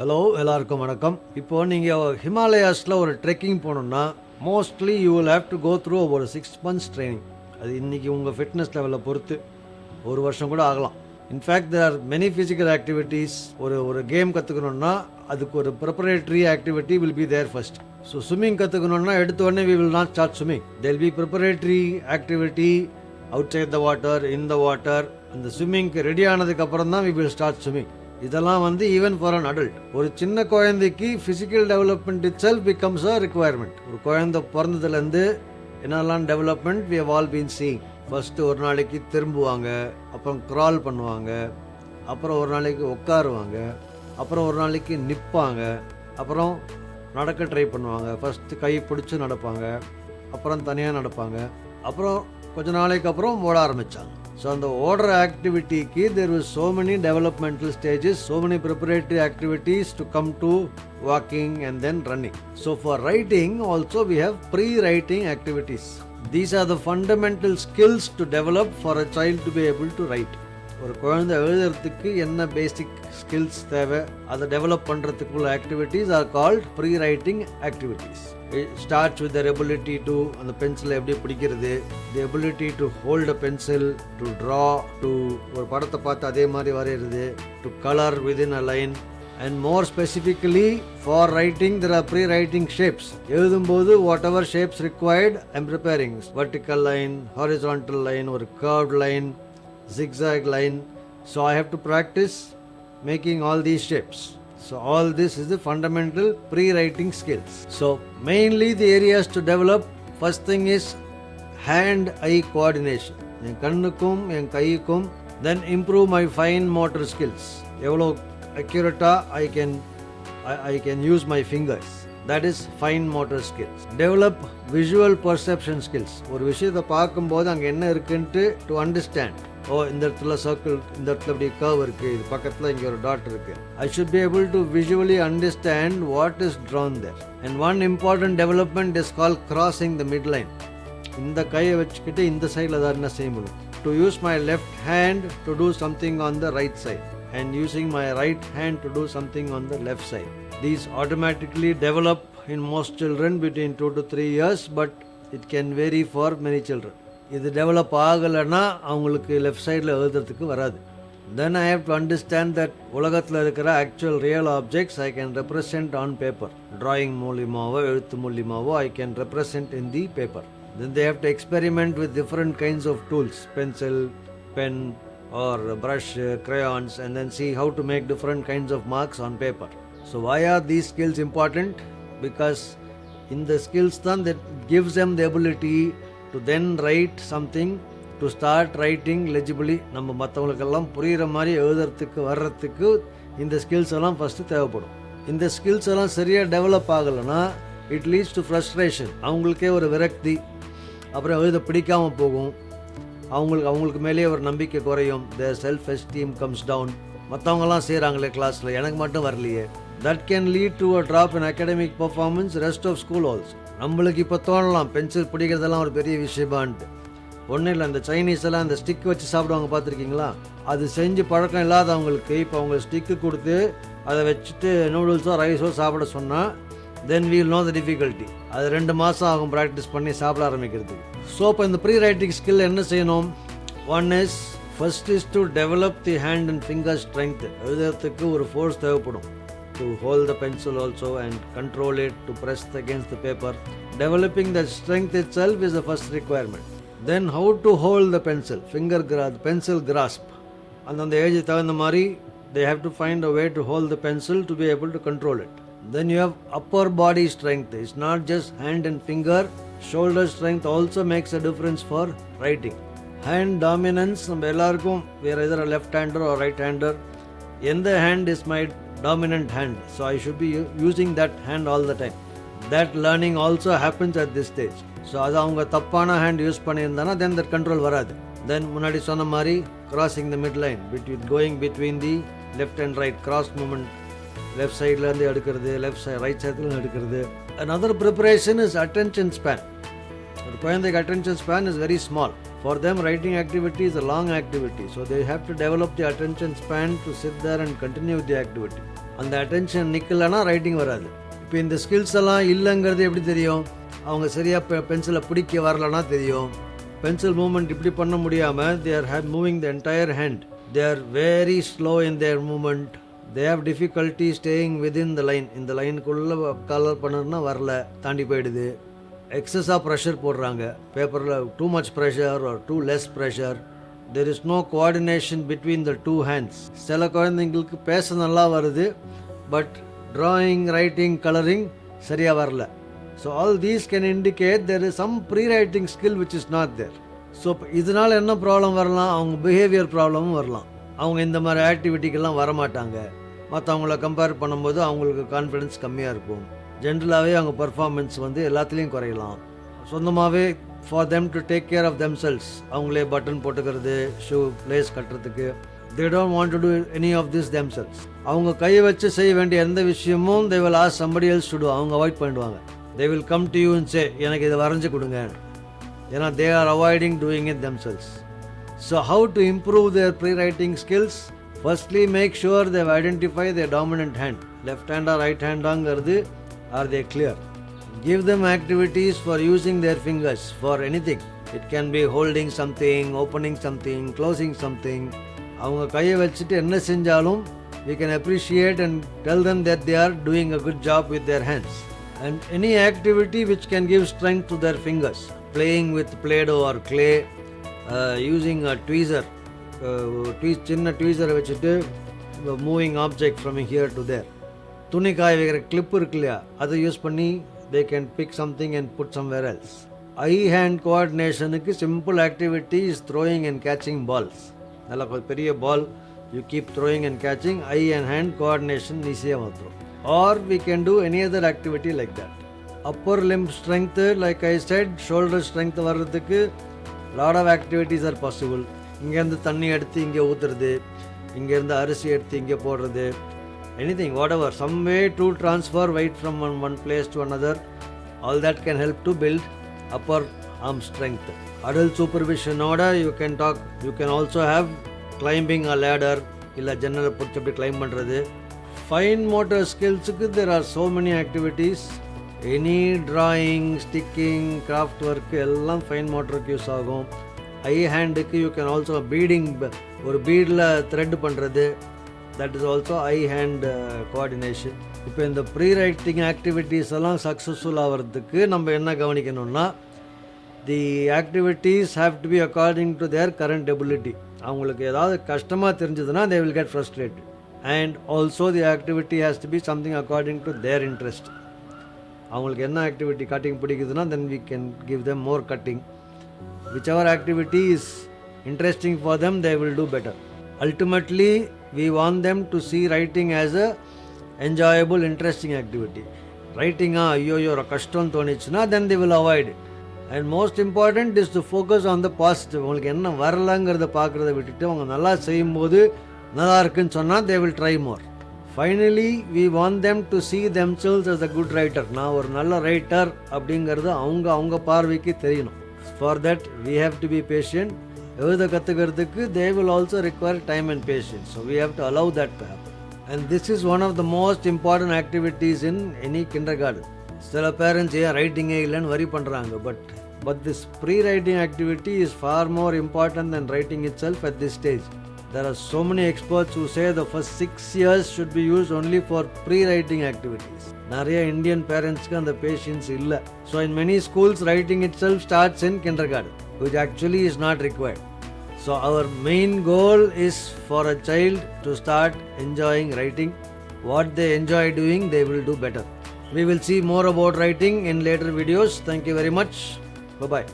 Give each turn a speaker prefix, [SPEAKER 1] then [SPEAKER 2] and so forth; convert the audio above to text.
[SPEAKER 1] Hello, எல்லாருக்கும் வணக்கம். இப்போது நீங்கள் ஹிமாலயாஸில் ஒரு ட்ரெக்கிங் போகணுன்னா mostly you will have to go through ஒரு 6 months ட்ரைனிங். அது இன்றைக்கி உங்கள் ஃபிட்னஸ் லெவலில் பொறுத்து ஒரு வருஷம் கூட ஆகலாம். In fact there are many physical activities. ஒரு கேம் கற்றுக்கணுன்னா அதுக்கு ஒரு preparatory activity will be there first. So swimming கற்றுக்கணுன்னா எடுத்த உடனே we will not start swimming. There will be preparatory activity outside the water, in the water. அந்த ஸ்விம்மிங்க்கு ready ஆனதுக்கப்புறம் தான் வி வில் ஸ்டார்ட் ஸ்விம்மிங். இதெல்லாம் ஈவன் ஃபார் அன் அடல்ட். ஒரு சின்ன குழந்தைக்கு physical development itself becomes a requirement. ஒரு குழந்தை பிறந்ததுலேருந்து என்னெல்லாம் development we have all been seeing. First ஒரு நாளைக்கு திரும்புவாங்க, அப்புறம் க்ரால் பண்ணுவாங்க, அப்புறம் ஒரு நாளைக்கு உட்காருவாங்க, அப்புறம் ஒரு நாளைக்கு நிற்பாங்க, அப்புறம் நடக்க ட்ரை பண்ணுவாங்க. ஃபஸ்ட்டு கை பிடிச்சி நடப்பாங்க, அப்புறம் தனியாக நடப்பாங்க, அப்புறம் கொஞ்ச நாளைக்கு அப்புறம் ஓட ஆரம்பித்தாங்க. ஸோ அந்த ஓடுற ஆக்டிவிட்டிக்கு தேர் was so many developmental stages, so many preparatory activities to come to walking and then running. So for writing also we have pre-writing activities. These are the fundamental skills to develop for a child to be able to write. ஒரு குழந்தை எழுதுறதுக்கு என்ன பேசிக் skills தேவை அதை develop பண்ணுறதுக்குள்ள activities are called pre writing activities. It starts with their ability to அந்த பென்சிலை எப்படி பிடிக்கிறது, the ability to hold a pencil, to draw, to ஒரு படத்தை பார்த்து அதே மாதிரி வரைகிறது, to color within a line, and more specifically for writing there are pre-writing shapes. எழுதும்போது whatever shapes required I am preparing. Vertical line, horizontal line, ஒரு curved line, zigzag line. So I have to practice making all these shapes. So all this is the fundamental pre-writing skills. So mainly the areas to develop, first thing is hand-eye coordination. என் கண்ணுக்கும் என் கைக்கும். Then improve my fine motor skills. எவ்வளோ அக்யூரேட்டாக I can use my fingers. That is fine motor skills. Develop visual perception skills. ஒரு விஷயத்தை பார்க்கும்போது அங்கே என்ன இருக்குன்ட்டு to understand. இந்த இடத்துல சர்க்கிள், இந்த இடத்துல இப்படி கர்வ் இருக்குது, இது பக்கத்தில் இங்கே ஒரு டாட் இருக்குது. I should be able to visually understand what is drawn there. And one important development is called crossing the midline. இந்த கையை வச்சுக்கிட்டு இந்த சைடில் தான் என்ன செய்ய முடியும். To use my left hand to do something on the right side and using my right hand to do something on the left side. These automatically develop in most children between 2 to 3 years, but it can vary for many children. இது develop ஆகலைன்னா அவங்களுக்கு left சைடில் எழுதுறதுக்கு வராது. Then I have to understand that உலகத்தில் இருக்கிற actual real objects I can represent on paper. Drawing மூலியமாவோ எழுத்து மூலியமாவோ I can represent in the paper. Then they have to experiment with different kinds of tools, pencil, pen or brush, crayons, and then see how to make different kinds of marks on paper. So why are these skills important? Because in the skills that gives them the ability to then write something, to start writing legibly. நம்ம மற்றவங்களுக்கெல்லாம் புரிகிற மாதிரி எழுதுறதுக்கு வர்றதுக்கு இந்த skills எல்லாம் first தேவைப்படும். இந்த skills எல்லாம் சரியாக டெவலப் ஆகலைன்னா இட் லீட்ஸ் டு ஃப்ரஸ்ட்ரேஷன். அவங்களுக்கே ஒரு விரக்தி, அப்புறம் எழுத பிடிக்காமல் போகும். அவங்களுக்கு மேலே ஒரு நம்பிக்கை குறையும். their self esteem comes down. மற்றவங்கலாம் செய்கிறாங்களே கிளாஸில், எனக்கு மட்டும் வரலையே. that can lead to a drop in academic performance rest of school also. நம்மளுக்கு இப்போ தோணலாம் பென்சில் பிடிக்கிறதெல்லாம் ஒரு பெரிய விஷயமான்ட்டு. ஒன்றும் இல்லை, அந்த சைனீஸ் எல்லாம் அந்த ஸ்டிக் வச்சு சாப்பிடுவாங்க, பார்த்துருக்கீங்களா? அது செஞ்சு பழக்கம் இல்லாதவங்களுக்கு இப்போ அவங்க ஸ்டிக்கு கொடுத்து அதை வச்சுட்டு நூடுல்ஸோ ரைஸோ சாப்பிட சொன்னால் தென் வீல் நோ த டிஃபிகல்ட்டி. அது 2 மாதம் ஆகும் ப்ராக்டிஸ் பண்ணி சாப்பிட ஆரம்பிக்கிறதுக்கு. ஸோ இப்போ இந்த ப்ரீ ரைட்டிங் ஸ்கில் என்ன செய்யணும்? First is to develop the hand and finger strength. எழுதுறதுக்கு ஒரு ஃபோர்ஸ் தேவைப்படும். To hold the pencil also and control it, to press against the paper. Developing that strength itself is the first requirement. Then how to hold the pencil, pencil grasp. And on the edge தகுந்த மாதிரி they have to find a way to hold the pencil to be able to control it. Then you have upper body strength. It's not just hand and finger. Shoulder strength also makes a difference for writing. Hand dominance, நம்ம எல்லாருக்கும் we are either a left hander or right hander. எந்த hand is my dominant hand, so I should be using that hand all the time. That learning also happens at this stage. So அது அவங்க தப்பான hand use பண்ணியிருந்தானா then that control வராது. Then முன்னாடி சொன்ன மாதிரி crossing the midline, going between the left and right, cross movement, left sideலேருந்து எடுக்கிறது, right sideலேருந்து எடுக்கிறது. Another preparation is attention span. ஒரு குழந்தைக்கு attention span is very small. For them, writing activity is a long activity, so they have to develop the attention span to sit there and continue the activity. அந்த attention நிற்கலைன்னா writing வராது. இப்போ இந்த skills எல்லாம் இல்லைங்கிறது எப்படி தெரியும்? அவங்க சரியாக பென்சிலை பிடிக்க வரலன்னா தெரியும். பென்சில் மூவ்மெண்ட் இப்படி பண்ண முடியாமல் they are moving the entire hand. they are very slow in their movement. they have difficulty staying within the line. இந்த லைனுக்குள்ளே கலர் பண்ணணும்னா வரல, தாண்டி போயிடுது. எக்ஸஸாக ப்ரெஷர் போடுறாங்க பேப்பரில். Too much pressure or too less pressure. there is no coordination between the two hands. சில குழந்தைங்களுக்கு பேச நல்லா வருது, பட் drawing, writing, coloring சரியாக வரல. So all these can indicate there is some pre-writing skill which is not there. So இதனால் என்ன problem வரலாம்? அவங்க பிஹேவியர் ப்ராப்ளமும் வரலாம். அவங்க இந்த மாதிரி ஆக்டிவிட்டிக்கெல்லாம் வரமாட்டாங்க. மற்றவங்கள கம்பேர் பண்ணும்போது அவங்களுக்கு கான்ஃபிடென்ஸ் கம்மியாக இருக்கும். ஜென்ரலாகவே அவங்க பர்ஃபார்மன்ஸ் எல்லாத்துலேயும் குறையலாம். சொந்தமாகவே for them to take care of themselves, அவங்களே பட்டன் போட்டுக்கிறது, ஷூ லேஸ் கட்டுறதுக்கு, they don't want to do any of this themselves. அவங்க கையை வச்சு செய்ய வேண்டிய எந்த விஷயமும் they will ask somebody else to do. அவங்க அவாய்ட் பண்ணிடுவாங்க. they will come to you and say எனக்கு இதை வரைஞ்சி கொடுங்க. ஏன்னா they are avoiding doing it themselves. So how to improve their pre-writing skills? Firstly, make sure they identify their dominant hand. Left hand or right hand ஆங்கிறது are they clear? Give them activities for using their fingers for anything. It can be holding something, opening something, closing something. அவங்க கையை வச்சுட்டு என்ன செஞ்சாலும் we can appreciate and tell them that they are doing a good job with their hands. And any activity which can give strength to their fingers, playing with play-doh or clay, using a tweezer, சின்ன tweezer வச்சுட்டு moving object from here to there. துணி காய வைக்கிற clip இருக்கு இல்லையா, அதை use பண்ணி they can pick something and put somewhere else. Eye hand coordinationக்கு simple activity is throwing and catching balls. நல்ல பெரிய பால் you keep throwing and catching, eye and hand coordination ஈஸியாக வந்துடும். Or we can do any other activity like that. Upper limb strength, like I said, shoulder strength வர்றதுக்கு lot of activities are possible. இங்கேருந்து தண்ணி எடுத்து இங்கே ஊற்றுறது, இங்கேருந்து அரிசி எடுத்து இங்கே போடுறது, anything, whatever, some way to transfer weight from one place to another, all that can help to build upper arm strength. Adult supervision order, you can also have climbing a ladder, illa jannala pudichu apdi climb பண்றது. Fine motor skillsக்கு there are so many activities. Any drawing, sticking, craft work எல்லாம் fine motorக்கு use ஆகும். Eye handக்கு you can also beading, ஒரு beadல thread பண்றது, that is also eye hand coordination. இப்போ இந்த pre-writing activities எல்லாம் successful ஆகிறதுக்கு நம்ம என்ன கவனிக்கணும்னா, the activities have to be according to their current ability. அவங்களுக்கு ஏதாவது கஷ்டமாக தெரிஞ்சதுன்னா they will get frustrated. And also the activity has to be something according to their interest. அவங்களுக்கு என்ன ஆக்டிவிட்டி கட்டிங் பிடிக்குதுன்னா then we can give them more cutting. Whichever activity is interesting for them, they will do better. Ultimately, we want them to see writing as a enjoyable, interesting activity. Writing ஐயோ கஷ்டம் தோணிச்சுன்னா then they will avoid it. And most important is to focus on the positive. உங்களுக்கு என்ன வரலங்கிறத பார்க்குறத விட்டுட்டு அவங்க நல்லா செய்யும்போது நல்லா இருக்குன்னு சொன்னால் they will try more. Finally, we want them to see themselves as a good writer. நான் ஒரு நல்ல ரைட்டர் அப்படிங்கிறது அவங்க பார்வைக்கு தெரியணும். For that, we have to be patient. எழுத கற்றுக்கிறதுக்கு they will also require time and patience. So we have to allow that to happen. And this is one of the most important activities in any kindergarten. சில parents ஏன் ரைட்டிங்கே இல்லைன்னு வரி பண்ணுறாங்க. But this pre-writing activity is far more important than writing itself at this stage. There are so many experts who say the first 6 years should be used only for pre-writing activities. நிறைய Indian பேரண்ட்ஸ்க்கு அந்த patience இல்லை. So in many schools, writing itself starts in kindergarten, which actually is not required. So our main goal is for a child to start enjoying writing. What they enjoy doing, they will do better. We will see more about writing in later videos. Thank you very much. Bye-bye.